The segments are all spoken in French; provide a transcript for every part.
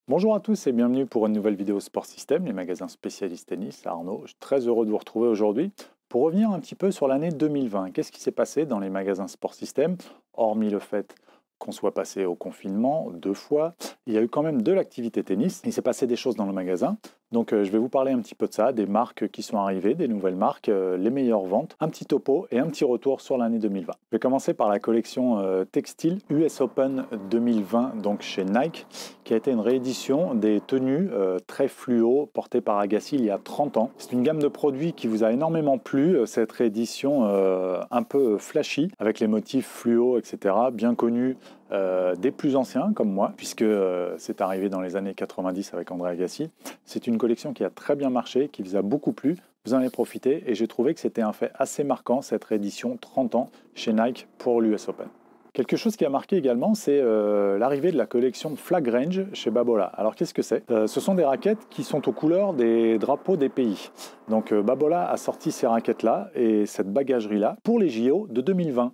Bonjour à tous et bienvenue pour une nouvelle vidéo Sport System, les magasins spécialistes tennis. Arnaud, je suis très heureux de vous retrouver aujourd'hui pour revenir un petit peu sur l'année 2020. Qu'est-ce qui s'est passé dans les magasins Sport System, hormis le fait qu'on soit passé au confinement 2 fois, il y a eu quand même de l'activité tennis. Il s'est passé des choses dans le magasin. Donc je vais vous parler un petit peu de ça, des marques qui sont arrivées, des nouvelles marques, les meilleures ventes, un petit topo et un petit retour sur l'année 2020. Je vais commencer par la collection textile US Open 2020, donc chez Nike, qui a été une réédition des tenues très fluo portées par Agassi il y a 30 ans. C'est une gamme de produits qui vous a énormément plu, cette réédition un peu flashy, avec les motifs fluo, etc., bien connus des plus anciens comme moi, puisque c'est arrivé dans les années 90 avec André Agassi. C'est une collection qui a très bien marché, qui vous a beaucoup plu, vous en avez profité et j'ai trouvé que c'était un fait assez marquant cette réédition 30 ans chez Nike pour l'US Open. Quelque chose qui a marqué également, c'est l'arrivée de la collection Flag Range chez Babola. Alors qu'est-ce que c'est? Ce sont des raquettes qui sont aux couleurs des drapeaux des pays. Donc Babola a sorti ces raquettes-là et cette bagagerie-là pour les JO de 2020,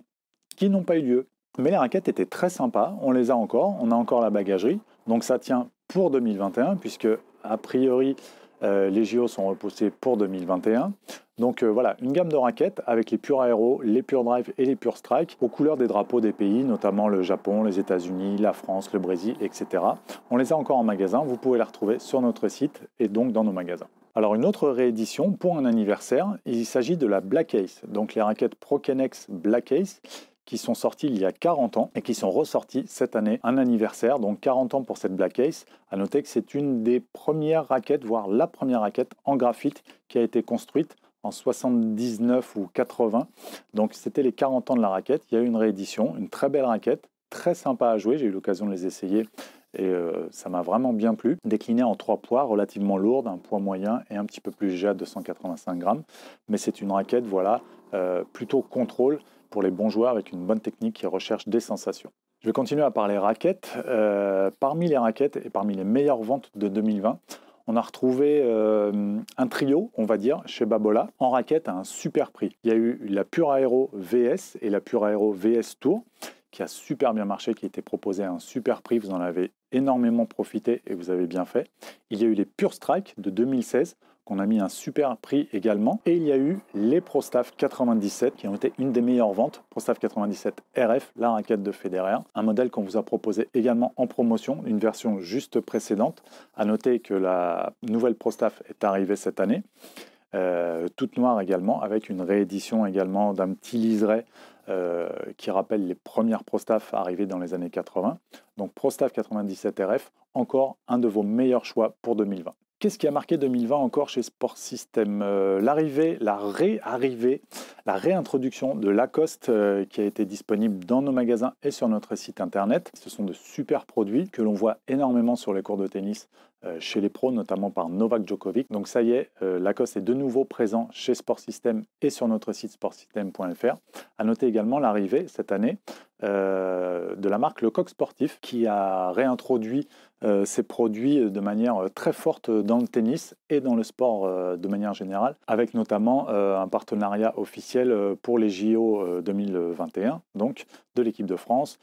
qui n'ont pas eu lieu. Mais les raquettes étaient très sympas, on les a encore, on a encore la bagagerie, donc ça tient pour 2021, puisque a priori les JO sont repoussés pour 2021. Donc voilà, une gamme de raquettes avec les Pure Aero, les Pure Drive et les Pure Strike aux couleurs des drapeaux des pays, notamment le Japon, les États-Unis, la France, le Brésil, etc. On les a encore en magasin, vous pouvez les retrouver sur notre site et donc dans nos magasins. Alors une autre réédition pour un anniversaire, il s'agit de la Black Ace, donc les raquettes Prokenex Black Ace, qui sont sortis il y a 40 ans et qui sont ressortis cette année, un anniversaire, donc 40 ans pour cette Black Ace. À noter que c'est une des premières raquettes, voire la première raquette en graphite qui a été construite en 79 ou 80. Donc c'était les 40 ans de la raquette. Il y a eu une réédition, une très belle raquette, très sympa à jouer. J'ai eu l'occasion de les essayer et ça m'a vraiment bien plu. Déclinée en 3 poids, relativement lourde, un poids moyen et un petit peu plus léger à 285 grammes. Mais c'est une raquette, voilà, plutôt contrôle pour les bons joueurs avec une bonne technique qui recherche des sensations. Je vais continuer à parler raquettes. Parmi les raquettes et parmi les meilleures ventes de 2020, on a retrouvé un trio, on va dire, chez Babola, en raquette à un super prix. Il y a eu la Pure Aero VS et la Pure Aero VS Tour, qui a super bien marché, qui a été proposé à un super prix. Vous en avez énormément profité et vous avez bien fait. Il y a eu les Pure Strike de 2016, qu'on a mis un super prix également. Et il y a eu les ProStaff 97 qui ont été une des meilleures ventes. ProStaff 97 RF, la raquette de Federer. Un modèle qu'on vous a proposé également en promotion, une version juste précédente. À noter que la nouvelle ProStaff est arrivée cette année. Toute noire également, avec une réédition également d'un petit liseré qui rappelle les premières ProStaff arrivées dans les années 80. Donc ProStaff 97 RF, encore un de vos meilleurs choix pour 2020. Qu'est-ce qui a marqué 2020 encore chez Sport System? L'arrivée, la réintroduction de Lacoste qui a été disponible dans nos magasins et sur notre site internet. Ce sont de super produits que l'on voit énormément sur les cours de tennis chez les pros, notamment par Novak Djokovic. Donc ça y est, Lacoste est de nouveau présent chez Sport System et sur notre site sportsystem.fr. À noter également l'arrivée cette année de la marque Lecoq Sportif qui a réintroduit ces produits de manière très forte dans le tennis et dans le sport de manière générale, avec notamment un partenariat officiel pour les JO 2021, donc de l'équipe de France,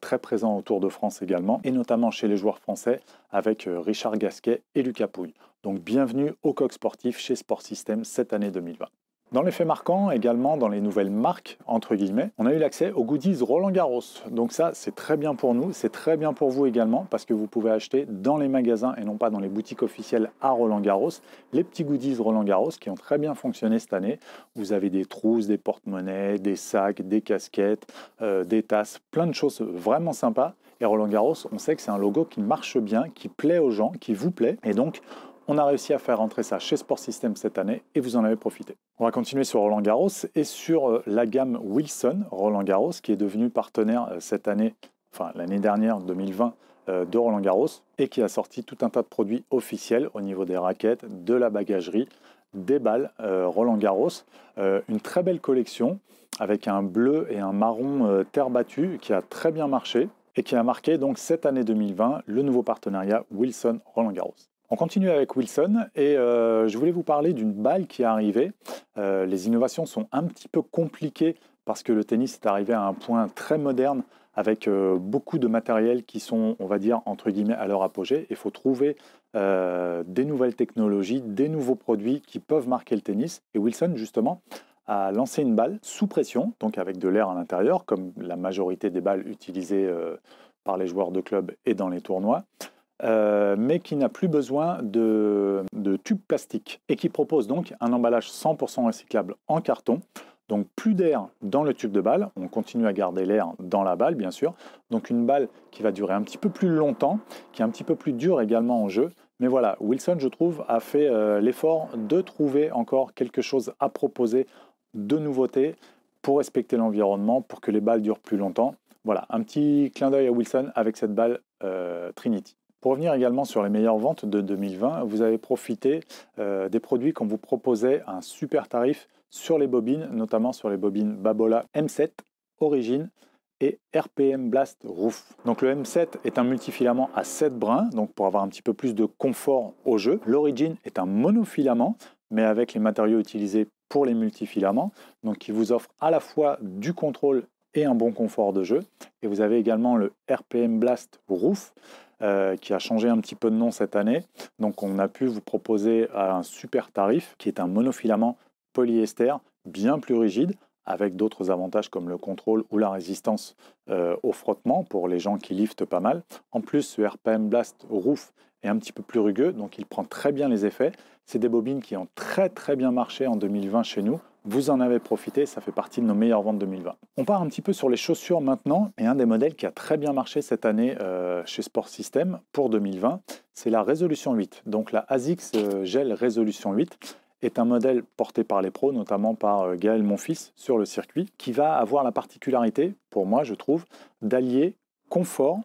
très présent au Tour de France également, et notamment chez les joueurs français avec Richard Gasquet et Lucas Pouille. Donc bienvenue au Coq Sportif chez Sport System cette année 2020. Dans les faits marquants, également dans les nouvelles marques, entre guillemets, on a eu l'accès aux goodies Roland Garros. Donc ça, c'est très bien pour nous, c'est très bien pour vous également, parce que vous pouvez acheter dans les magasins et non pas dans les boutiques officielles à Roland Garros, les petits goodies Roland Garros qui ont très bien fonctionné cette année. Vous avez des trousses, des porte-monnaies, des sacs, des casquettes, des tasses, plein de choses vraiment sympas. Et Roland Garros, on sait que c'est un logo qui marche bien, qui plaît aux gens, qui vous plaît. Et donc, on a réussi à faire rentrer ça chez Sport System cette année et vous en avez profité. On va continuer sur Roland Garros et sur la gamme Wilson Roland Garros qui est devenu partenaire cette année, enfin l'année dernière, 2020, de Roland Garros et qui a sorti tout un tas de produits officiels au niveau des raquettes, de la bagagerie, des balles Roland Garros. Une très belle collection avec un bleu et un marron terre battue qui a très bien marché et qui a marqué donc cette année 2020 le nouveau partenariat Wilson Roland Garros. On continue avec Wilson et je voulais vous parler d'une balle qui est arrivée. Les innovations sont un petit peu compliquées parce que le tennis est arrivé à un point très moderne avec beaucoup de matériel qui sont, on va dire, entre guillemets, à leur apogée. Il faut trouver des nouvelles technologies, des nouveaux produits qui peuvent marquer le tennis. Et Wilson, justement, a lancé une balle sous pression, donc avec de l'air à l'intérieur, comme la majorité des balles utilisées par les joueurs de club et dans les tournois. Mais qui n'a plus besoin de tubes plastiques et qui propose donc un emballage 100% recyclable en carton. Donc plus d'air dans le tube de balle, on continue à garder l'air dans la balle bien sûr. Donc une balle qui va durer un petit peu plus longtemps, qui est un petit peu plus dure également en jeu. Mais voilà, Wilson, je trouve, a fait l'effort de trouver encore quelque chose à proposer de nouveautés pour respecter l'environnement, pour que les balles durent plus longtemps. Voilà, un petit clin d'œil à Wilson avec cette balle Trinity. Pour revenir également sur les meilleures ventes de 2020, vous avez profité des produits qu'on vous proposait à un super tarif sur les bobines, notamment sur les bobines Babolat M7 Origin et RPM Blast Roof. Donc le M7 est un multifilament à 7 brins, donc pour avoir un petit peu plus de confort au jeu. L'Origin est un monofilament, mais avec les matériaux utilisés pour les multifilaments, donc qui vous offre à la fois du contrôle et un bon confort de jeu. Et vous avez également le RPM Blast Roof, qui a changé un petit peu de nom cette année. Donc on a pu vous proposer un super tarif qui est un monofilament polyester bien plus rigide avec d'autres avantages comme le contrôle ou la résistance au frottement pour les gens qui liftent pas mal. En plus, ce RPM Blast Roof est un petit peu plus rugueux, donc il prend très bien les effets. C'est des bobines qui ont très bien marché en 2020 chez nous. Vous en avez profité, ça fait partie de nos meilleures ventes 2020. On part un petit peu sur les chaussures maintenant, et un des modèles qui a très bien marché cette année chez Sport System pour 2020, c'est la Resolution 8. Donc la ASICS Gel Resolution 8 est un modèle porté par les pros, notamment par Gaël Monfils sur le circuit, qui va avoir la particularité, pour moi je trouve, d'allier confort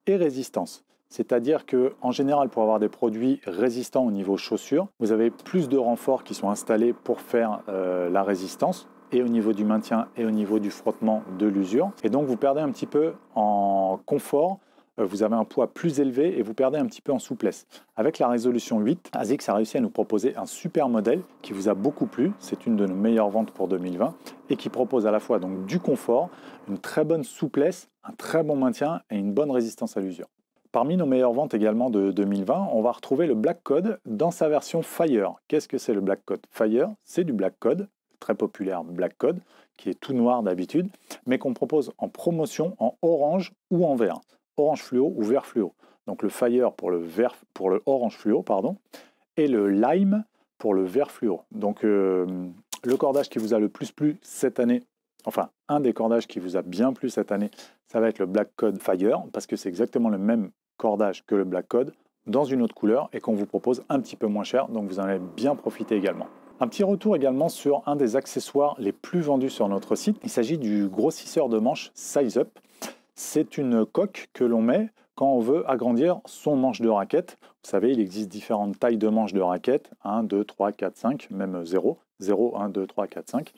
et résistance. C'est-à-dire qu'en général, pour avoir des produits résistants au niveau chaussures, vous avez plus de renforts qui sont installés pour faire la résistance, et au niveau du maintien et au niveau du frottement de l'usure. Et donc vous perdez un petit peu en confort, vous avez un poids plus élevé et vous perdez un petit peu en souplesse. Avec la Résolution 8, ASICS a réussi à nous proposer un super modèle qui vous a beaucoup plu, c'est une de nos meilleures ventes pour 2020, et qui propose à la fois donc du confort, une très bonne souplesse, un très bon maintien et une bonne résistance à l'usure. Parmi nos meilleures ventes également de 2020, on va retrouver le Black Code dans sa version Fire. Qu'est-ce que c'est le Black Code Fire? C'est du Black Code, très populaire Black Code, qui est tout noir d'habitude, mais qu'on propose en promotion en orange ou en vert. Orange fluo ou vert fluo. Donc le Fire pour le orange fluo, pardon, et le Lime pour le vert fluo. Donc le cordage qui vous a le plus plu cette année, enfin un des cordages qui vous a bien plu cette année, ça va être le Black Code Fire, parce que c'est exactement le même cordage que le Black Code, dans une autre couleur, et qu'on vous propose un petit peu moins cher, donc vous en avez bien profité également. Un petit retour également sur un des accessoires les plus vendus sur notre site. Il s'agit du grossisseur de manche Size Up. C'est une coque que l'on met quand on veut agrandir son manche de raquette. Vous savez, il existe différentes tailles de manches de raquette, 1, 2, 3, 4, 5, même 0, 0, 1, 2, 3, 4, 5.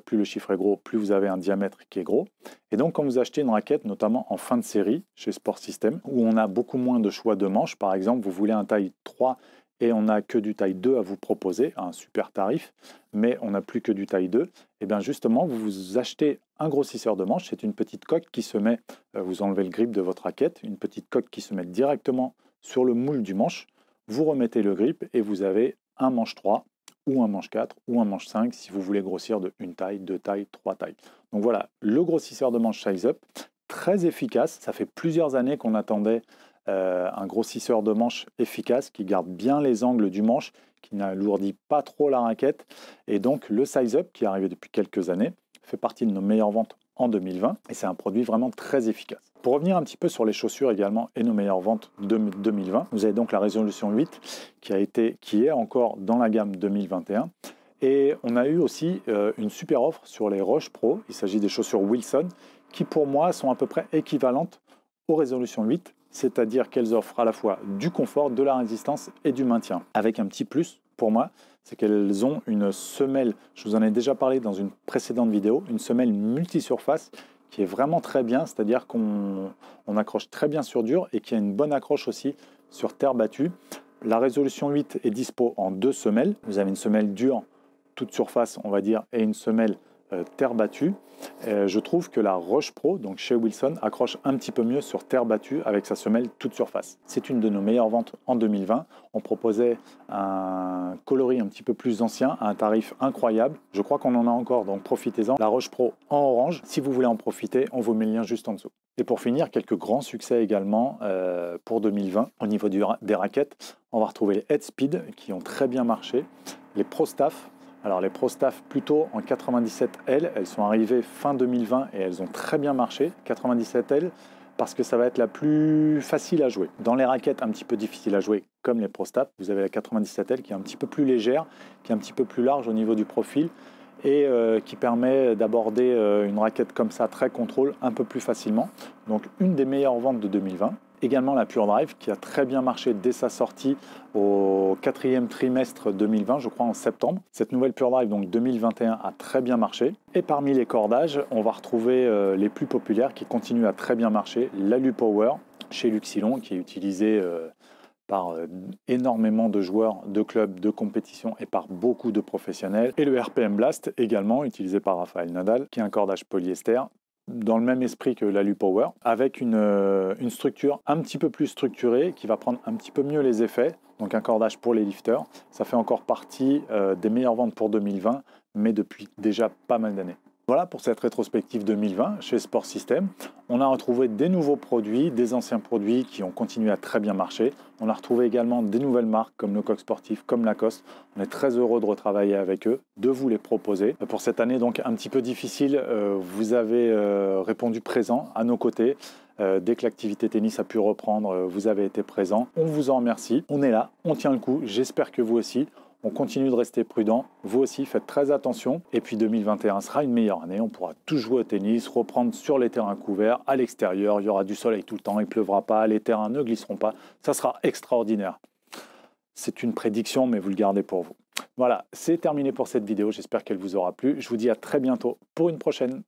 Plus le chiffre est gros, plus vous avez un diamètre qui est gros. Et donc, quand vous achetez une raquette, notamment en fin de série chez Sport System, où on a beaucoup moins de choix de manches, par exemple, vous voulez un taille 3 et on n'a que du taille 2 à vous proposer, à un super tarif, mais on n'a plus que du taille 2, et bien justement, vous achetez un grossisseur de manches, c'est une petite coque qui se met, vous enlevez le grip de votre raquette, une petite coque qui se met directement sur le moule du manche, vous remettez le grip et vous avez un manche 3, ou un manche 4, ou un manche 5, si vous voulez grossir de une taille, 2 tailles, 3 tailles. Donc voilà, le grossisseur de manche Size Up, très efficace, ça fait plusieurs années qu'on attendait un grossisseur de manche efficace qui garde bien les angles du manche, qui n'alourdit pas trop la raquette. Et donc le Size Up, qui est arrivé depuis quelques années, fait partie de nos meilleures ventes en 2020 et c'est un produit vraiment très efficace. Pour revenir un petit peu sur les chaussures également et nos meilleures ventes de 2020, vous avez donc la Résolution 8 qui est encore dans la gamme 2021. Et on a eu aussi une super offre sur les Roche Pro. Il s'agit des chaussures Wilson qui pour moi sont à peu près équivalentes aux Résolution 8, c'est-à-dire qu'elles offrent à la fois du confort, de la résistance et du maintien. Avec un petit plus pour moi, c'est qu'elles ont une semelle, je vous en ai déjà parlé dans une précédente vidéo, une semelle multisurface qui est vraiment très bien, c'est-à-dire qu'on accroche très bien sur dur et qui a une bonne accroche aussi sur terre battue. La Résolution 8 est dispo en 2 semelles. Vous avez une semelle dure, toute surface on va dire, et une semelle terre battue. Je trouve que la Roche Pro, donc chez Wilson, accroche un petit peu mieux sur terre battue avec sa semelle toute surface. C'est une de nos meilleures ventes en 2020. On proposait un coloris un petit peu plus ancien à un tarif incroyable. Je crois qu'on en a encore, donc profitez-en. La Roche Pro en orange. Si vous voulez en profiter, on vous met le lien juste en dessous. Et pour finir, quelques grands succès également pour 2020. Au niveau des raquettes, on va retrouver les Headspeed qui ont très bien marché. Les ProStaff. Alors les ProStaff plutôt en 97L, elles sont arrivées fin 2020 et elles ont très bien marché. 97L parce que ça va être la plus facile à jouer. Dans les raquettes un petit peu difficiles à jouer comme les ProStaff, vous avez la 97L qui est un petit peu plus légère, qui est un petit peu plus large au niveau du profil et qui permet d'aborder une raquette comme ça, très contrôle, un peu plus facilement. Donc une des meilleures ventes de 2020. Également la Pure Drive qui a très bien marché dès sa sortie au 4e trimestre 2020, je crois en septembre. Cette nouvelle Pure Drive, donc 2021, a très bien marché. Et parmi les cordages, on va retrouver les plus populaires qui continuent à très bien marcher. L'Alu-Power chez Luxilon qui est utilisé par énormément de joueurs, de clubs, de compétition et par beaucoup de professionnels. Et le RPM Blast également utilisé par Rafael Nadal qui est un cordage polyester dans le même esprit que l'Alu-Power, avec une structure un petit peu plus structurée qui va prendre un petit peu mieux les effets, donc un cordage pour les lifters. Ça fait encore partie des meilleures ventes pour 2020, mais depuis déjà pas mal d'années. Voilà pour cette rétrospective 2020 chez Sport System. On a retrouvé des nouveaux produits, des anciens produits qui ont continué à très bien marcher. On a retrouvé également des nouvelles marques comme Lecoq Sportif, comme Lacoste. On est très heureux de retravailler avec eux, de vous les proposer. Pour cette année donc un petit peu difficile, vous avez répondu présent à nos côtés. Dès que l'activité tennis a pu reprendre, vous avez été présent. On vous en remercie. On est là, on tient le coup. J'espère que vous aussi. On continue de rester prudent. Vous aussi, faites très attention. Et puis 2021 sera une meilleure année. On pourra tous jouer au tennis, reprendre sur les terrains couverts, à l'extérieur. Il y aura du soleil tout le temps, il ne pleuvra pas, les terrains ne glisseront pas. Ça sera extraordinaire. C'est une prédiction, mais vous le gardez pour vous. Voilà, c'est terminé pour cette vidéo. J'espère qu'elle vous aura plu. Je vous dis à très bientôt pour une prochaine.